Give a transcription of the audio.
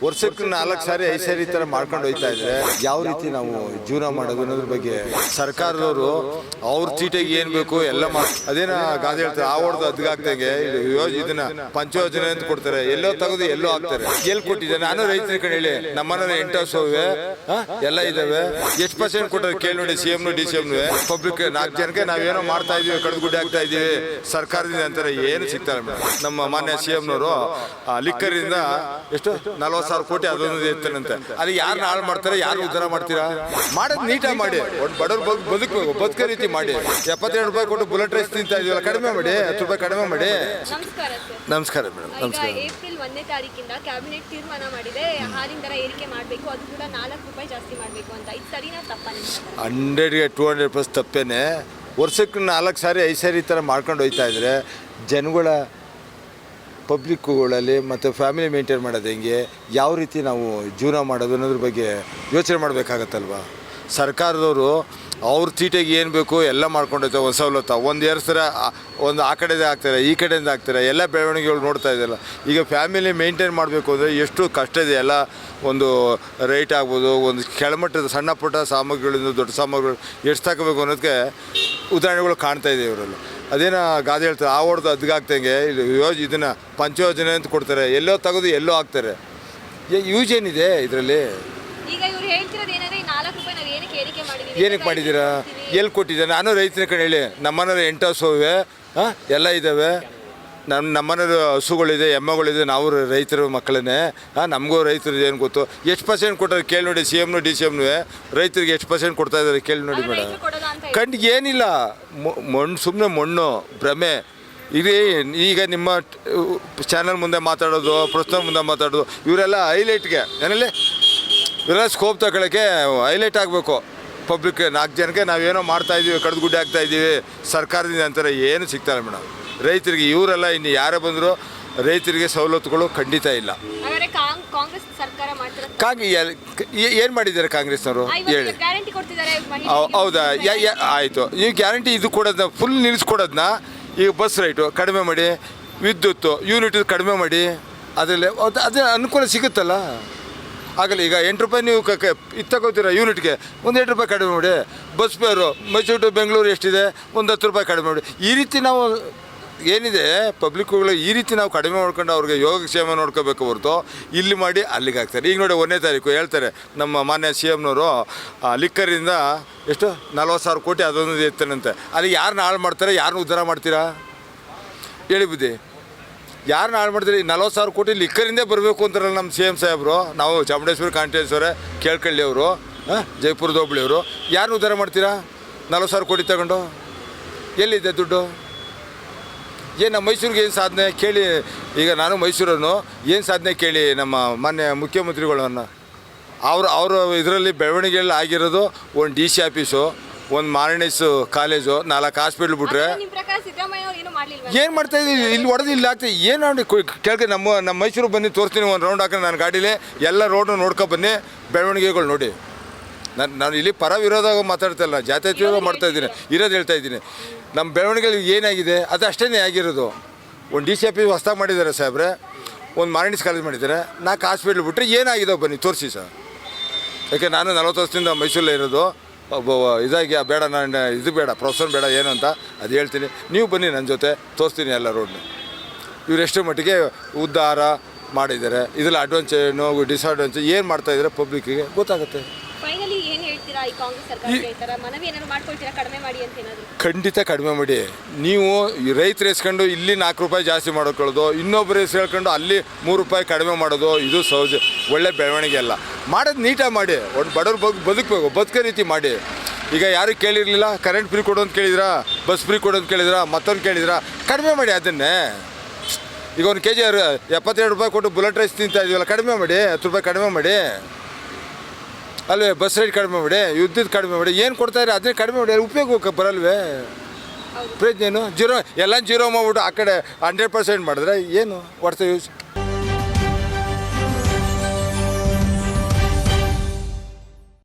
ವರ್ಷಕ್ಕೆ 4 ಸಾರಿ 5 ಸಾರಿ ಈ ಥರ ಮಾಡ್ಕೊಂಡು ಹೋಗ್ತಾ ಇದ್ರೆ ಯಾವ ರೀತಿ ನಾವು ಜೀವನ ಮಾಡೋದು ಅನ್ನೋದ್ರ ಬಗ್ಗೆ ಸರ್ಕಾರದವರು ಅವ್ರ ಚೀಟಿಗೆ ಏನು ಬೇಕು ಎಲ್ಲ ಅದೇನ ಗಾದೆ ಹೇಳ್ತಾರೆ ಆ ಹೊಡೆದು ಅದ್ಗಾಗ್ದಂಗೆ ಇದನ್ನ ಪಂಚಯೋಜನೆ ಅಂತ ಕೊಡ್ತಾರೆ, ಎಲ್ಲೋ ತೆಗೆದು ಎಲ್ಲೋ ಹಾಕ್ತಾರೆ. ಎಲ್ಲಿ ಕೊಟ್ಟಿದೆ? ನಾನು ರೈತರ ಕಡೆ ಹೇಳಿ ನಮ್ಮನೇಲಿ 8 ಹಸುವೆ ಎಲ್ಲ ಇದಾವೆ. ಎಷ್ಟು ಪರ್ಸೆಂಟ್ ಕೊಟ್ಟರೆ ಕೇಳಿ ನೋಡಿ. CM DCM ಪಬ್ಲಿಕ್ 4 ಜನಕ್ಕೆ ನಾವೇನೋ ಮಾಡ್ತಾ ಇದೀವಿ, ಕಡ್ದು ಗುಡ್ಡೆ ಆಗ್ತಾ ಇದೀವಿ ಸರ್ಕಾರದಿಂದ ಅಂತಾರೆ. ಏನು ಸಿಗ್ತಾರೆ ಮೇಡಮ್. ನಮ್ಮ ಮಾನ್ಯ CM ನವರು ಲಿಕ್ಕರಿಂದ ಎಷ್ಟು 40,000 ಕೋಟಿ ಅದೊಂದು ಇರ್ತಾನಂತೆ. ಅಲ್ಲಿ ಯಾರನ್ನ ಹಾಳು ಮಾಡ್ತಾರೆ, ಯಾರು ಉದ್ಧಾರ ಮಾಡ್ತೀರಾ? ಮಾಡೋದು ನೀಟಾಗಿ ಮಾಡಿ, ಒಂದು ಬಡವ್ರ ಬದುಕಬೇಕು, ಬದುಕೋ ರೀತಿ ಮಾಡಿ. 72 ರೂಪಾಯಿ ಕೊಟ್ಟು ಬುಲೆಟ್ ರೈಸ್ ತಿಂತಾ ಇದೀವಲ್ಲ, ಕಡಿಮೆ ಮಾಡಿ, 10 ರೂಪಾಯಿ ಕಡಿಮೆ ಮಾಡಿ. ನಮಸ್ಕಾರ ಮೇಡಮ್. ನಮಸ್ಕಾರ. ಏಪ್ರಿಲ್ 1ನೇ ತಾರೀಕಿಂದ ಕ್ಯಾಬಿನೆಟ್ ತೀರ್ಮಾನ ಮಾಡಿದೆ, ಹಾಲಿನ ದರ ಏರಿಕೆ ಮಾಡಬೇಕು, ಅದು ಕೂಡ 4 ರೂಪಾಯಿ ಜಾಸ್ತಿ ಮಾಡಬೇಕು ಅಂತ. ಇದು ಸರಿನಾ ತಪ್ಪಾ? 100ಗೆ 200% ತಪ್ಪೇನೆ. ವರ್ಷಕ್ಕೆ 4 ಸಾರಿ 5 ಸಾರಿ ಈ ಥರ ಮಾಡ್ಕೊಂಡು ಹೋಗ್ತಾ ಇದ್ರೆ ಜನಗಳ ಪಬ್ಲಿಕ್ಕುಗಳಲ್ಲಿ ಮತ್ತು ಫ್ಯಾಮಿಲಿ ಮೇಂಟೈನ್ ಮಾಡೋದು ಹೆಂಗೆ, ಯಾವ ರೀತಿ ನಾವು ಜೀವನ ಮಾಡೋದು ಅನ್ನೋದ್ರ ಬಗ್ಗೆ ಯೋಚನೆ ಮಾಡಬೇಕಾಗತ್ತಲ್ವ. ಸರ್ಕಾರದವರು ಅವ್ರ ಚೀಟಿಗೆ ಏನು ಬೇಕು ಎಲ್ಲ ಮಾಡ್ಕೊಂಡೈತೆ. ಒಂದು ಸವಲತ್ತು ಒಂದು ಏರ್ಸ್ತಾರೆ, ಒಂದು ಆ ಕಡೆದೇ ಆಗ್ತಾರೆ, ಈ ಕಡೆಯಿಂದ ಆಗ್ತಾರೆ. ಎಲ್ಲ ಬೆಳವಣಿಗೆಗಳು ನೋಡ್ತಾ ಇದೆಯಲ್ಲ. ಈಗ ಫ್ಯಾಮಿಲಿ ಮೇಂಟೈನ್ ಮಾಡಬೇಕು ಅಂದರೆ ಎಷ್ಟು ಕಷ್ಟ ಇದೆ. ಎಲ್ಲ ಒಂದು ರೈಟ್ ಆಗ್ಬೋದು, ಒಂದು ಕೆಳಮಟ್ಟದ ಸಣ್ಣ ಪುಟ್ಟ ಸಾಮಗ್ರಿಗಳಿಂದ ದೊಡ್ಡ ಸಾಮಗ್ರಿಗಳು ಎಷ್ಟು ತಗೋಬೇಕು ಅನ್ನೋದಕ್ಕೆ ಉದಾಹರಣೆಗಳು ಕಾಣ್ತಾ ಇದೆ ಇವರಲ್ಲಿ. ಅದೇನ ಗಾದೆ ಹೇಳ್ತಾರೆ ಆ ಹೊಡೆದು ಅದ್ಗಾಗ್ತಂಗೆ ಇದನ್ನು ಪಂಚಯೋಜನೆ ಅಂತ ಕೊಡ್ತಾರೆ, ಎಲ್ಲೋ ತೆಗೆದು ಎಲ್ಲೋ ಹಾಕ್ತಾರೆ. ಯೂಸ್ ಏನಿದೆ ಇದರಲ್ಲಿ? ಈಗ ಇವರು ಹೇಳ್ತಿರೋದು ಏನಂದ್ರೆ 4 ರೂಪಾಯಿ ನಾವು ಏನಕ್ಕೆ ಮಾಡಿದ್ದೀರಾ? ಎಲ್ಲಿ ಕೊಟ್ಟಿದ್ದೀರಾ? ನಾನು ರೈತರ ಕಡೆ ಹೇಳಿ ನಮ್ಮನೇಲಿ 8 ಹಸುವೆ ಎಲ್ಲ ಇದ್ದಾವೆ. ನಮ್ಮನೇಲಿ ಹಸುಗಳಿದೆ, ಎಮ್ಮೆಗಳಿದೆ. ನಾವು ರೈತರ ಮಕ್ಕಳನ್ನೇ. ನಮಗೂ ರೈತರದ್ದು ಏನು ಗೊತ್ತು? ಎಷ್ಟು ಪರ್ಸೆಂಟ್ ಕೊಟ್ಟರೆ ಕೇಳಿ ನೋಡಿ. CM DCM ರೈತರಿಗೆ ಎಷ್ಟು ಪರ್ಸೆಂಟ್ ಕೊಡ್ತಾ ಇದ್ದಾರೆ ಕೇಳಿ ನೋಡಿ ಮೇಡಮ್. ಕಣ್ಣಿಗೆ ಏನಿಲ್ಲ, ಮಣ್ಣು ಸುಮ್ಮನೆ ಮಣ್ಣು ಭ್ರಮೆ. ಈಗ ನಿಮ್ಮ ಚಾನಲ್ ಮುಂದೆ ಮಾತಾಡೋದು, ಪ್ರಶ್ನೆ ಮುಂದೆ ಮಾತಾಡೋದು, ಇವರೆಲ್ಲ ಹೈಲೈಟ್ಗೆ ಏನಲ್ಲಿ ಇವರೆಲ್ಲ ಸ್ಕೋಪ್ ತಗೊಳ್ಳೋಕ್ಕೆ ಹೈಲೈಟ್ ಆಗಬೇಕು. ಪಬ್ಲಿಕ್ 4 ಜನಕ್ಕೆ ನಾವೇನೋ ಮಾಡ್ತಾ ಇದ್ದೀವಿ, ಕಡ್ದು ಗುಡ್ಡೆ ಆಗ್ತಾ ಇದ್ದೀವಿ ಸರ್ಕಾರದಿಂದ ಅಂತಾರೆ. ಏನು ಸಿಗ್ತಾರೆ ಮೇಡಮ್ ರೈತರಿಗೆ. ಇವರೆಲ್ಲ ಇನ್ನು ಯಾರೇ ಬಂದರೂ ರೈತರಿಗೆ ಸವಲತ್ತುಗಳು ಖಂಡಿತ ಇಲ್ಲ. ಏನು ಮಾಡಿದ್ದಾರೆ ಕಾಂಗ್ರೆಸ್ನವರು ಹೇಳಿ? ಹೌದಾ? ಆಯಿತು. ಈ ಗ್ಯಾರಂಟಿ ಇದು ಕೊಡೋದನ್ನ ಫುಲ್ ನಿಲ್ಲಿಸ್ಕೊಡೋದನ್ನ ಈಗ ಬಸ್ ರೈಟು ಕಡಿಮೆ ಮಾಡಿ, ವಿದ್ಯುತ್ತು ಯೂನಿಟ್ ಕಡಿಮೆ ಮಾಡಿ, ಅದರಲ್ಲಿ ಅದು ಅನುಕೂಲ ಸಿಗುತ್ತಲ್ಲ. ಆಗಲ್ಲ. ಈಗ 8 ರೂಪಾಯಿ ನೀವು ಇದು ತಗೋತೀರ ಯೂನಿಟ್ಗೆ, ಒಂದು 8 ರೂಪಾಯಿ ಕಡಿಮೆ ಮಾಡಿ. Bus fare Mysuru to Bengaluru ಎಷ್ಟಿದೆ, ಒಂದು 10 ರೂಪಾಯಿ ಕಡಿಮೆ ಮಾಡಿ. ಈ ರೀತಿ ನಾವು ಏನಿದೆ ಪಬ್ಲಿಕ್ಗಳು ಈ ರೀತಿ ನಾವು ಕಡಿಮೆ ಮಾಡ್ಕೊಂಡು ಅವ್ರಿಗೆ ಯೋಗಕ್ಷೇಮ ನೋಡ್ಕೋಬೇಕು ಹೊರತು ಇಲ್ಲಿ ಮಾಡಿ ಅಲ್ಲಿಗೆ ಹಾಕ್ತಾರೆ. ಈಗ ನೋಡಿ 1ನೇ ತಾರೀಕು ಹೇಳ್ತಾರೆ ನಮ್ಮ ಮಾನ್ಯ CM ನವರು ಲಿಕ್ಕರಿಂದ ಎಷ್ಟು 40,000 ಕೋಟಿ ಅದೊಂದು ಇರ್ತಾನಂತೆ. ಅಲ್ಲಿ ಯಾರನ್ನ ಹಾಳು ಮಾಡ್ತಾರೆ, ಯಾರನ್ನ ಉದ್ಧಾರ ಮಾಡ್ತೀರಾ ಹೇಳಿ ಬುದ್ಧಿ? ಯಾರನ್ನ ಹಾಳು ಮಾಡ್ತೀರಿ? 40,000 ಕೋಟಿ ಲಿಕ್ಕರಿಂದೇ ಬರಬೇಕು ಅಂತಾರಲ್ಲ ನಮ್ಮ CM ಸಾಹೇಬರು. ನಾವು ಚಾಮುಂಡೇಶ್ವರಿ ಕಾಂಟೇಶ್ವರ ಕೇಳ್ಕೊಳ್ಳಿ ಅವರು, ಜೈಪುರದ ಹೋಬಳಿಯವರು. ಯಾರನ್ನ ಉದ್ಧಾರ ಮಾಡ್ತೀರಾ 40,000 ಕೋಟಿ ತಗೊಂಡು? ಎಲ್ಲಿದೆ ದುಡ್ಡು? ಏನು ನಮ್ಮ ಮೈಸೂರಿಗೆ ಏನು ಸಾಧನೆ ಕೇಳಿ. ಈಗ ನಾನು ಮೈಸೂರನ್ನು ಏನು ಸಾಧನೆ ಕೇಳಿ ನಮ್ಮ ಮಾನ್ಯ ಮುಖ್ಯಮಂತ್ರಿಗಳನ್ನು. ಅವರು ಇದರಲ್ಲಿ ಬೆಳವಣಿಗೆಯಲ್ಲಿ ಆಗಿರೋದು ಒಂದು DC ಆಫೀಸು, ಒಂದು ಮಾರ್ನಿಸ್ ಕಾಲೇಜು, 4 ಹಾಸ್ಪಿಟ್ಲ್ ಬಿಟ್ರೆ ಏನು ಮಾಡ್ತಾ ಇದ್ದೀವಿ? ಇಲ್ಲಿ ಹೊಡೆದು ಇಲ್ಲಿ ಆಗ್ತದೆ. ಏನು ನೋಡಿ ಕೇಳ್ಕೆ ನಮ್ಮ ಮೈಸೂರಿಗೆ ಬನ್ನಿ, ತೋರಿಸ್ತೀನಿ. ಒಂದು ರೌಂಡ್ ಹಾಕಿ ನಾನು ಗಾಡೀಲಿ ಎಲ್ಲ ರೋಡ್ನ ನೋಡ್ಕೊಬನ್ನಿ, ಬೆಳವಣಿಗೆಗಳು ನೋಡಿ. ನಾನು ಇಲ್ಲಿ ಪರ ವಿರೋಧ ಮಾತಾಡ್ತಾಯಿಲ್ಲ, ಜಾತ್ಯತೀತ ಮಾಡ್ತಾಯಿದ್ದೀನಿ, ಇರೋದು ಹೇಳ್ತಾ ಇದ್ದೀನಿ. ನಮ್ಮ ಬೆಳವಣಿಗೆಗಳಿಗೆ ಏನಾಗಿದೆ ಅದು ಅಷ್ಟೇ ಆಗಿರೋದು. ಒಂದು DC ಆಫೀಸ್ ಹೊಸ್ದಾಗಿ ಮಾಡಿದ್ದಾರೆ ಸಾಹೇಬ್ರೆ, ಒಂದು ಮಾರ್ನಿಸ್ ಕಾಲೇಜ್ ಮಾಡಿದ್ದಾರೆ, 4 ಹಾಸ್ಪಿಟ್ಲ್ ಬಿಟ್ಟರೆ ಏನಾಗಿದೆ ಬನ್ನಿ ತೋರಿಸಿ ಸರ್. ಯಾಕೆ ನಾನು 40 ವರ್ಷದಿಂದ ಮೈಸೂರಲ್ಲೇ ಇರೋದು. ಇದಾಗಿ ಬೇಡ, ನಾನು ಇದು ಬೇಡ, ಪ್ರೊಫೆಸರ್ ಬೇಡ, ಏನು ಅಂತ ಅದು ಹೇಳ್ತೀನಿ. ನೀವು ಬನ್ನಿ ನನ್ನ ಜೊತೆ, ತೋರಿಸ್ತೀನಿ ಎಲ್ಲ ರೋಡ್ನ. ಇವರೆಷ್ಟು ಮಟ್ಟಿಗೆ ಉದ್ಧಾರ ಮಾಡಿದ್ದಾರೆ. ಇದರಲ್ಲಿ ಅಡ್ವಾನ್ಸ್ ಏನು ಡಿಸ್ಅಡ್ವಾನ್ಸ್ ಏನು ಮಾಡ್ತಾಯಿದ್ದಾರೆ ಪಬ್ಲಿಕ್ಕಿಗೆ ಗೊತ್ತಾಗುತ್ತೆ. ಖಂಡಿತ ಕಡಿಮೆ ಮಾಡಿ. ನೀವು ರೈತರು ಎಸ್ಕೊಂಡು ಇಲ್ಲಿ 4 ರೂಪಾಯಿ ಜಾಸ್ತಿ ಮಾಡ್ಕೊಳ್ಳೋದು, ಇನ್ನೊಬ್ಬರು ಹೇಳ್ಕೊಂಡು ಅಲ್ಲಿ 3 ರೂಪಾಯಿ ಕಡಿಮೆ ಮಾಡೋದು, ಇದು ಸಹಜ ಒಳ್ಳೆ ಬೆಳವಣಿಗೆ ಅಲ್ಲ. ಮಾಡೋದು ನೀಟಾಗಿ ಮಾಡಿ, ಒಂದು ಬಡವ್ರು ಬದುಕಬೇಕು, ಬದುಕೋ ರೀತಿ ಮಾಡಿ. ಈಗ ಯಾರು ಕೇಳಿರಲಿಲ್ಲ, ಕರೆಂಟ್ ಫ್ರೀ ಕೊಡು ಅಂತ ಕೇಳಿದ್ರಾ, ಬಸ್ ಫ್ರೀ ಕೊಡು ಅಂತ ಕೇಳಿದ್ರಾ, ಮತ್ತೊಂದು ಕೇಳಿದ್ರಾ? ಕಡಿಮೆ ಮಾಡಿ ಅದನ್ನೇ. ಈಗ 1 kg 72 ರೂಪಾಯಿ ಕೊಟ್ಟು ಬುಲೆಟ್ ರೈಸ್ ತಿಂತಾ ಇದೀವಲ್ಲ, ಕಡಿಮೆ ಮಾಡಿ, 10 ರೂಪಾಯಿ ಕಡಿಮೆ ಮಾಡಿ. ಅಲ್ವೇ ಬಸ್ ರೈಟ್ ಕಡಿಮೆ ಮಾಡಿ, ವಿದ್ಯುತ್ ಕಡಿಮೆ ಮಾಡಿ. ಏನು ಕೊಡ್ತಾಯಿದ್ರೆ ಅದನ್ನೇ ಕಡಿಮೆ ಮಾಡಿ. ಉಪಯೋಗ ಬರಲ್ವೇ? ಪ್ರಯತ್ನ ಏನು? ಜೀರೋ ಎಲ್ಲ ಜೀರೋ ಮಾಡಿಬಿಟ್ಟು ಆ ಕಡೆ 100% ಮಾಡಿದ್ರೆ ಏನು ಹೊಡ್ತಾ ಯೂಸ್?